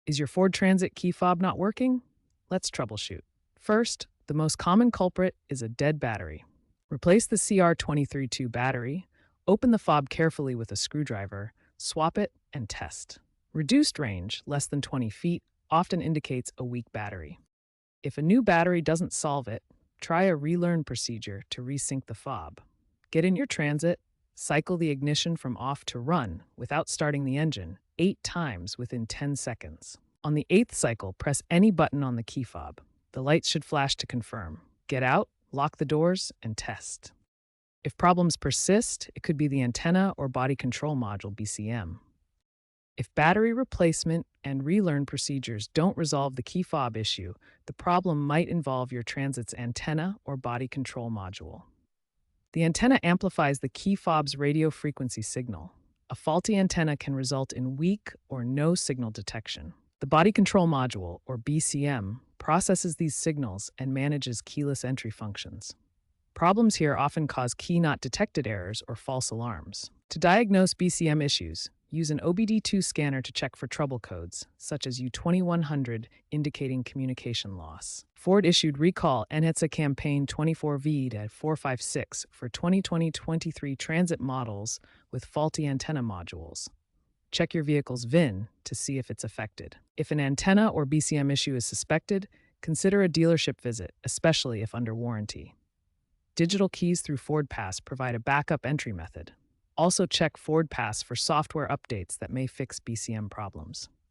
Is your Ford Transit key fob not working? Let's troubleshoot. First, the most common culprit is a dead battery. Replace the CR232 battery, open the fob carefully with a screwdriver, swap it, and test. Reduced range, less than 20 feet, often indicates a weak battery. If a new battery doesn't solve it, try a relearn procedure to resync the fob. Get in your Transit, cycle the ignition from off to run without starting the engine 8 times within 10 seconds. On the 8th cycle, press any button on the key fob. The lights should flash to confirm. Get out, lock the doors, and test. If problems persist, it could be the antenna or body control module BCM. If battery replacement and relearn procedures don't resolve the key fob issue, the problem might involve your Transit's antenna or body control module. The antenna amplifies the key fob's radio frequency signal. A faulty antenna can result in weak or no signal detection. The body control module, or BCM, processes these signals and manages keyless entry functions. Problems here often cause key not detected errors or false alarms. To diagnose BCM issues, use an OBD2 scanner to check for trouble codes, such as U2100 indicating communication loss. Ford issued recall NHTSA campaign 24V-456 for 2020-23 Transit models with faulty antenna modules. Check your vehicle's VIN to see if it's affected. If an antenna or BCM issue is suspected, consider a dealership visit, especially if under warranty. Digital keys through FordPass provide a backup entry method. Also check FordPass for software updates that may fix BCM problems.